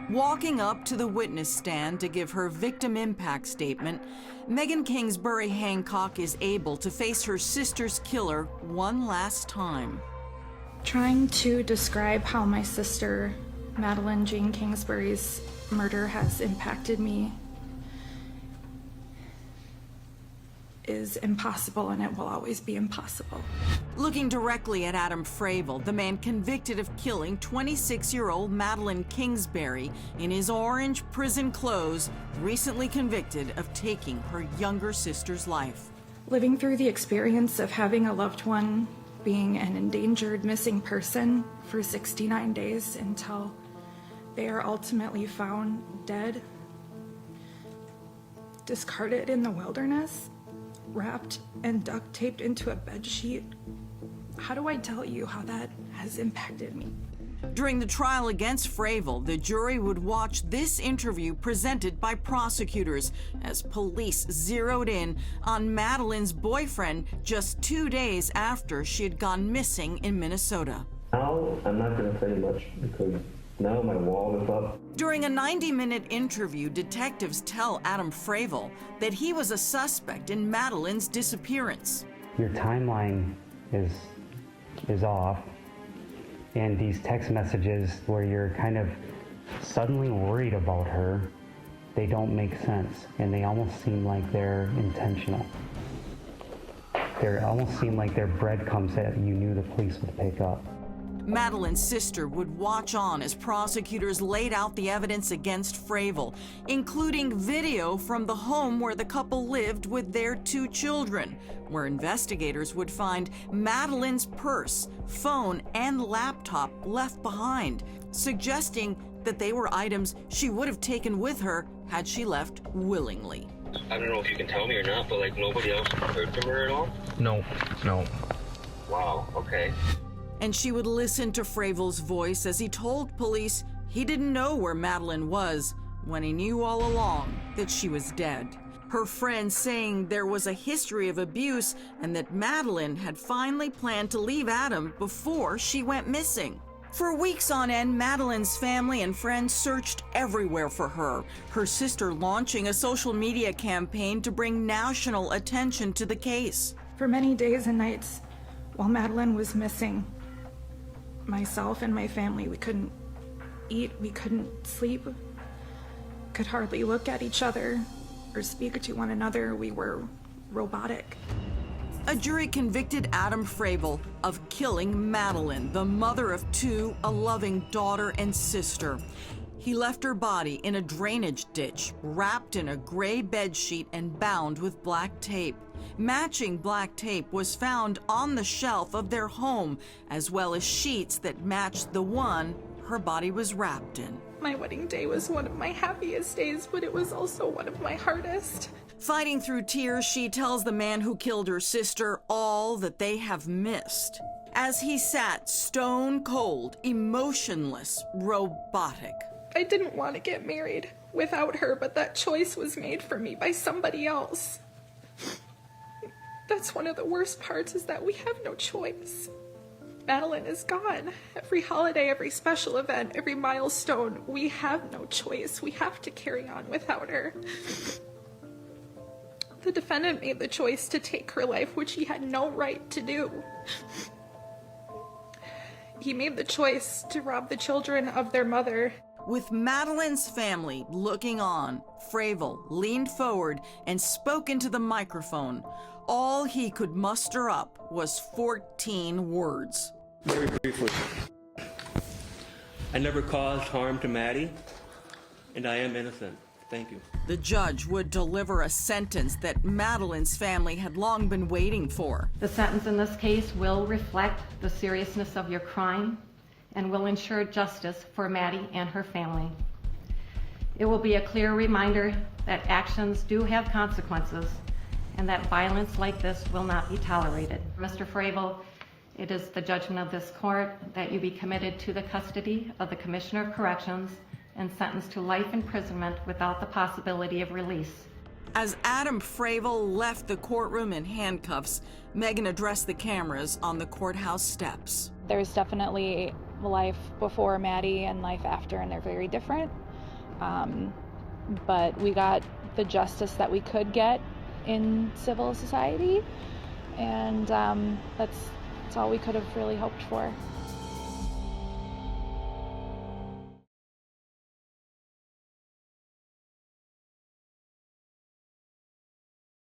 Walking up to the witness stand to give her victim impact statement, Madeline Kingsbury Hancock is able to face her sister's killer one last time. Trying to describe how my sister, Madeline Jane Kingsbury's murder has impacted me is impossible, and it will always be impossible. Looking directly at Adam Fravel, the man convicted of killing 26-year-old Madeline Kingsbury in his orange prison clothes, recently convicted of taking her younger sister's life. Living through the experience of having a loved one being an endangered missing person for 69 days until they are ultimately found dead, discarded in the wilderness, wrapped and duct taped into a bedsheet. How do I tell you how that has impacted me? During the trial against Fravel, the jury would watch this interview presented by prosecutors as police zeroed in on Madeline's boyfriend just 2 days after she had gone missing in Minnesota. Now, I'm not going to say much because now my wall is up. During a 90-minute interview, detectives tell Adam Fravel that he was a suspect in Madeline's disappearance. Your timeline is off, and these text messages where you're kind of suddenly worried about her, they don't make sense, and they almost seem like they're intentional. They almost seem like they're breadcrumbs that you knew the police would pick up. Madeline's sister would watch on as prosecutors laid out the evidence against Fravel, including video from the home where the couple lived with their 2 children, where investigators would find Madeline's purse, phone, and laptop left behind, suggesting that they were items she would have taken with her had she left willingly. I don't know if you can tell me or not, but like nobody else heard from her at all? No. Wow, okay. And she would listen to Fravel's voice as he told police he didn't know where Madeline was when he knew all along that she was dead. Her friends saying there was a history of abuse and that Madeline had finally planned to leave Adam before she went missing. For weeks on end, Madeline's family and friends searched everywhere for her, her sister launching a social media campaign to bring national attention to the case. For many days and nights while Madeline was missing, myself and my family, we couldn't eat, we couldn't sleep, could hardly look at each other or speak to one another. We were robotic. A jury convicted Adam Fravel of killing Madeline, the mother of 2, a loving daughter and sister. He left her body in a drainage ditch, wrapped in a gray bedsheet and bound with black tape. Matching black tape was found on the shelf of their home, as well as sheets that matched the one her body was wrapped in. My wedding day was one of my happiest days, but it was also one of my hardest. Fighting through tears, she tells the man who killed her sister all that they have missed. As he sat stone cold, emotionless, robotic. I didn't want to get married without her, but that choice was made for me by somebody else. That's one of the worst parts, is that we have no choice. Madeline is gone. Every holiday, every special event, every milestone, we have no choice. We have to carry on without her. The defendant made the choice to take her life, which he had no right to do. He made the choice to rob the children of their mother. With Madeline's family looking on, Fravel leaned forward and spoke into the microphone. All he could muster up was 14 words. Very briefly, I never caused harm to Maddie, and I am innocent. Thank you. The judge would deliver a sentence that Madeline's family had long been waiting for. The sentence in this case will reflect the seriousness of your crime and will ensure justice for Maddie and her family. It will be a clear reminder that actions do have consequences and that violence like this will not be tolerated. Mr. Fravel, it is the judgment of this court that you be committed to the custody of the Commissioner of Corrections and sentenced to life imprisonment without the possibility of release. As Adam Fravel left the courtroom in handcuffs, Megan addressed the cameras on the courthouse steps. There's definitely life before Maddie and life after, and they're very different. But we got the justice that we could get in civil society, and that's all we could have really hoped for.